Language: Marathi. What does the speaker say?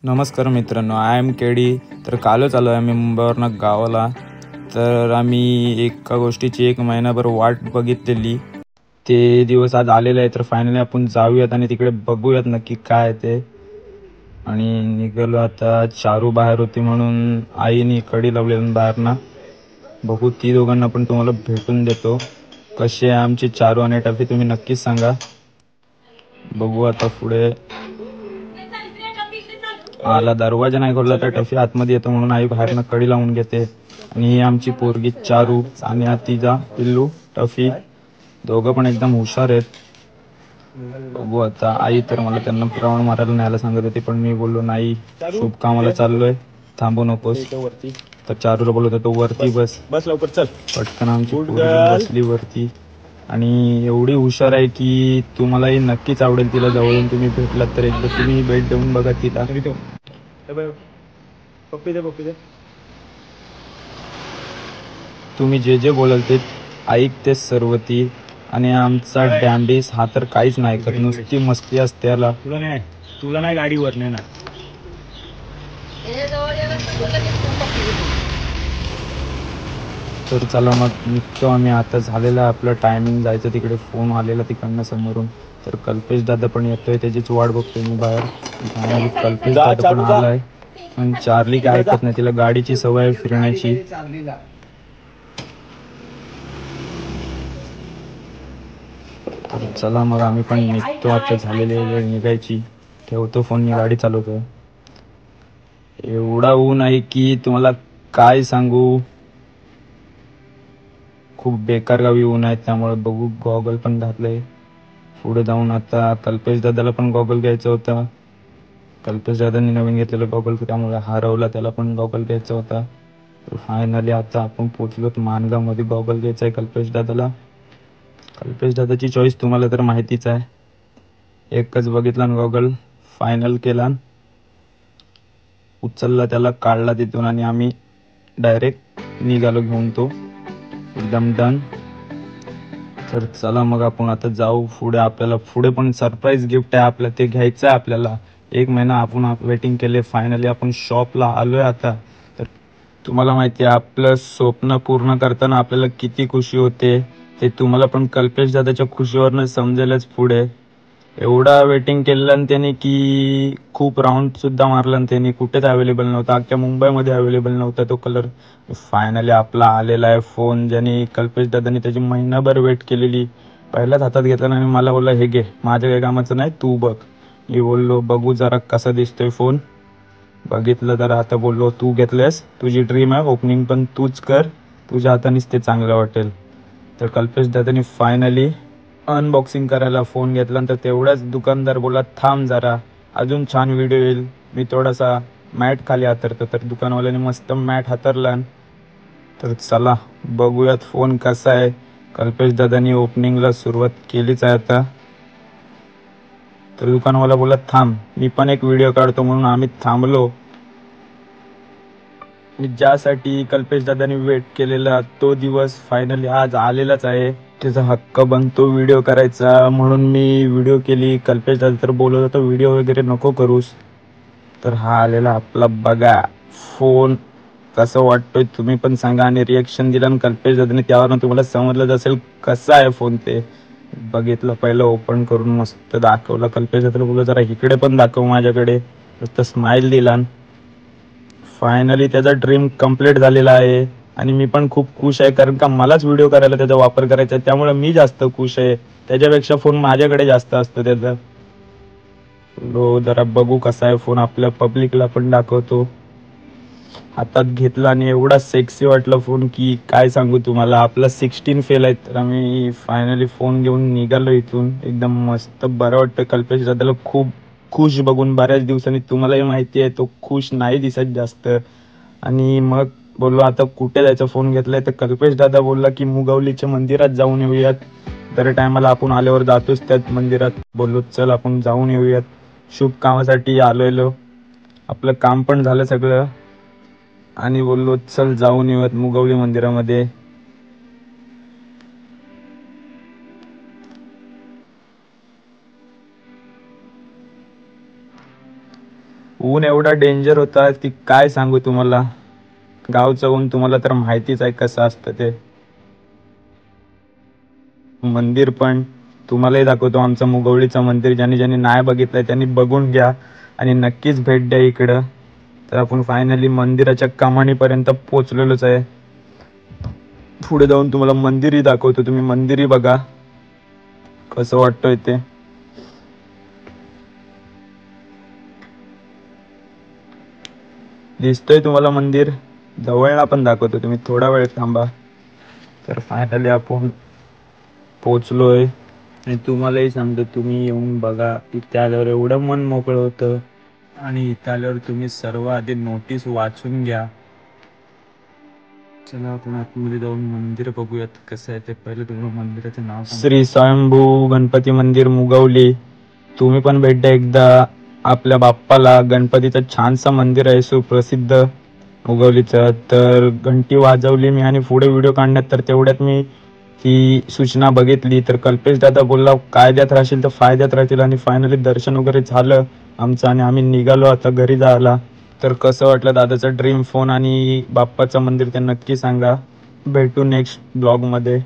नमस्कार मित्रांनो, आय एम के डी. तर कालच आलो आहे आम्ही मुंबईवरनं गावाला. तर आम्ही एका गोष्टीची 1 महिनाभर वाट बघितलेली, ते दिवस आज आलेले आहे. तर फायनली आपण जाऊयात आणि तिकडे बघूयात नक्की काय आहे ते. आणि निघालो आता. चारू बाहेर होती म्हणून आईने कडी लावलेली बाहेरनं. बघू ती दोघांना पण तुम्हाला भेटून देतो. कशी आहे आमची चारू आणि टफी तुम्ही नक्कीच सांगा. बघू आता पुढे. आला दरवाजा नाही खोलला तर टफी आतमध्ये येतो म्हणून आई बाहेरनं कडी लावून घेते. आणि ही आमची पोरगी चारू आणि हा तिचा पिल्लू टफी, दोघं पण एकदम हुशार आहेत. बघू आता. आई तर मला त्यांना राऊंड मारायला न्यायला सांगत होती, पण मी बोललो नाही, शुभ कामाला चाललोय, थांबू नकोस. तर चारूला बोलत होतो वरती बस लवकर चल. पटकन आमची पोरगी बसली वरती आणि एवढी हुशार आहे की तुम्हालाही नक्कीच आवडेल तिला. जवळून तुम्ही भेटलात तर एकदा तुम्ही भेट देऊन बघा तिला. तुम्ही जे जे बोलाल ते ऐकते सर्व ती. आणि आमचा डॅम्बिस हा तर काहीच नाही करत, नुसती मस्ती असते याला. तुला नाही गाडीवर नेणार. तर चला मग निघतो आम्ही आता. झालेलं आपलं टायमिंग जायचं तिकडे. फोन आलेला तिकडनं समोरून. तर कल्पेश दादा पण येतोय, त्याचीच वाट बघतोय मी बाहेर. कल्पेश दादा पण आलाय. पण चार्ली काय ऐकत नाही, तिला गाडीची सवय फिरण्याची. तर चला मग आम्ही पण निघतो आता. झालेली वेळ निघायची. ठेवतो फोन, मी गाडी चालवतो. एवढा ऊन आहे की तुम्हाला काय सांगू. खूप बेकार गावी ऊन आहे, त्यामुळे बघू. गॉगल पण घातलंय. पुढे जाऊन आता कल्पेश दादाला पण गॉगल घ्यायचा होता. कल्पेश दादांनी नवीन घेतलेला गॉगल, त्यामुळे हरवला, त्याला पण गॉगल घ्यायचा होता. तर फायनली आता आपण पोचलो माणगावमध्ये. गॉगल घ्यायचा आहे कल्पेश दादाला. कल्पेश दादाची चॉईस तुम्हाला तर माहितीच आहे. एकच बघितला गॉगल, फायनल केला, उचलला त्याला, काढला तिथून आणि आम्ही डायरेक्ट निघालो घेऊन तो. एकदम डन. तर चला मग आपण आता जाऊ पुढे. आपल्याला पुढे पण सरप्राईज गिफ्ट आहे आपलं, ते घ्यायचं आहे आपल्याला. 1 महिना आपण वेटिंग केले, फायनली आपण शॉपला आलोय आता. तर तुम्हाला माहिती आहे आपलं स्वप्न पूर्ण करताना आपल्याला किती खुशी होते, ते तुम्हाला पण कल्पेश दादाच्या खुशीवरनं समजेलच पुढे. एवढा वेटिंग केलं त्याने की खूप राऊंड सुद्धा मारला त्याने, कुठेच अवेलेबल नव्हता, अख्ख्या मुंबईमध्ये अवेलेबल नव्हता तो कलर. फायनली आपला आलेला आहे फोन, ज्याने कल्पेश दादानी त्याची महिनाभर वेट केलेली. पहिल्याच हातात घेतला आणि मला बोलला हे घे, माझ्या काही कामाचं नाही, तू बघ. मी बोललो बघू जरा कसा दिसतोय फोन. बघितलं तर आता बोललो तू घेतलंस, तुझी ड्रीम आहे, ओपनिंग पण तूच कर, तुझ्या हातानेच ते चांगलं वाटेल. तर कल्पेश दादानी फायनली अनबॉक्सिंग करायला फोन घेतला. तर तेवढाच दुकानदार बोला थांब जरा, अजून छान व्हिडिओ येईल. मी थोडासा मॅट खाली हातरतो, तर दुकानवाल्याने मस्त मॅट हातरला. तर चला बघूयात फोन कसा आहे. कल्पेश दादानी ओपनिंगला सुरुवात केलीच आहे आता. तर दुकानवाला बोला थांब, मी पण एक व्हिडिओ काढतो, म्हणून आम्ही थांबलो. ज्यासाठी कल्पेश दादानी वेट केलेला तो दिवस फायनली आज आलेलाच आहे. त्याचा हक्क बनतो व्हिडिओ करायचा, म्हणून मी व्हिडिओ केली. कल्पेश दादा तर बोलत होता व्हिडिओ वगैरे नको करूस. तर हा आलेला आपला बघा फोन. कसं वाटतोय तुम्ही पण सांगा आणि रिएक्शन दिलं कल्पेश दादाने, त्यावरून तुम्हाला समजलं असेल कसा आहे फोन ते. बघितलं, पहिलं ओपन करून मस्त दाखवलं. कल्पेश दादाला बोललं जरा इकडे पण दाखव माझ्याकडे, नुसतं स्माइल दिला. फायनली त्याचा ड्रीम कम्प्लीट झालेला आहे आणि मी पण खूप खुश आहे, कारण का मलाच व्हिडिओ करायला त्याचा वापर करायचा आहे, त्यामुळे मी जास्त खुश आहे. त्याच्यापेक्षा फोन माझ्याकडे जास्त असतो त्याचा. जरा बघू कसा आहे फोन, आपल्या पब्लिकला पण दाखवतो. हातात घेतला आणि एवढा सेक्सी वाटला फोन की काय सांगू तुम्हाला. आपला 16 फेल आहे, तर आम्ही फायनली फोन घेऊन निघालो इथून. एकदम मस्त बरं वाटतं. कल्पेश दादाला खूप खुश बघून बऱ्याच दिवसांनी. तुम्हालाही माहिती आहे तो खुश नाही दिसत जास्त. आणि मग बोललो आता कुठे जायचं, फोन घेतलाय तर कल्पेश दादा बोलला की मुगवलीच्या मंदिरात जाऊन येऊयात. दर टायमाला आपण आल्यावर जातोच त्यात मंदिरात. बोललो चल आपण जाऊन येऊयात, शुभ कामासाठी आलेलो. आपलं काम पण झालं सगळं आणि बोललो चल जाऊन येऊयात मुगवली मंदिरामध्ये. ऊन एवढा डेंजर होता की काय सांगू तुम्हाला. गावचं ऊन तुम्हाला तर माहितीच आहे कसं असतं ते. मंदिर पण तुम्हालाही दाखवतो, आमचं मुगवळीचं मंदिर. ज्यांनी ज्यांनी नाही बघितलंय त्यांनी बघून घ्या आणि नक्कीच भेट द्या इकडं. तर आपण फायनली मंदिराच्या कमानीपर्यंत पोचलेलोच आहे. पुढे जाऊन तुम्हाला मंदिरही दाखवतो, तुम्ही मंदिरही बघा कसं वाटतंय ते. दिसतोय तुम्हाला मंदिर? जवळला पण दाखवतो, तुम्ही थोडा वेळ थांबा. तर फायनली आपण पोचलोय आणि तुम्हालाही सांगतो तुम्ही येऊन बघा. इथे आल्यावर एवढं मन मोकळं होतं आणि इथे आल्यावर तुम्ही सर्व आधी नोटीस वाचून घ्या. चला आपण आतमध्ये जाऊन मंदिर बघूयात कसं आहे ते. पहिले तुम्हाला मंदिराचं नाव श्री स्वयंभू गणपती मंदिर मुगवली. तुम्ही पण भेट द्या एकदा आपल्या बाप्पाला. गणपतीचं छानसं मंदिर आहे सुप्रसिद्ध मुगवलीचं. तर घंटी वाजवली मी आणि पुढे व्हिडिओ काढण्यात, तर तेवढ्यात मी ही सूचना बघितली. तर कल्पेश दादा बोलला कायद्यात राहशील तर फायद्यात राहतील. आणि फायनली दर्शन वगैरे झालं आमचं आणि आम्ही निघालो आता घरी जायला. तर कसं वाटलं दादाचा ड्रीम फोन आणि बाप्पाचं मंदिर ते नक्की सांगा. भेटू नेक्स्ट ब्लॉगमध्ये.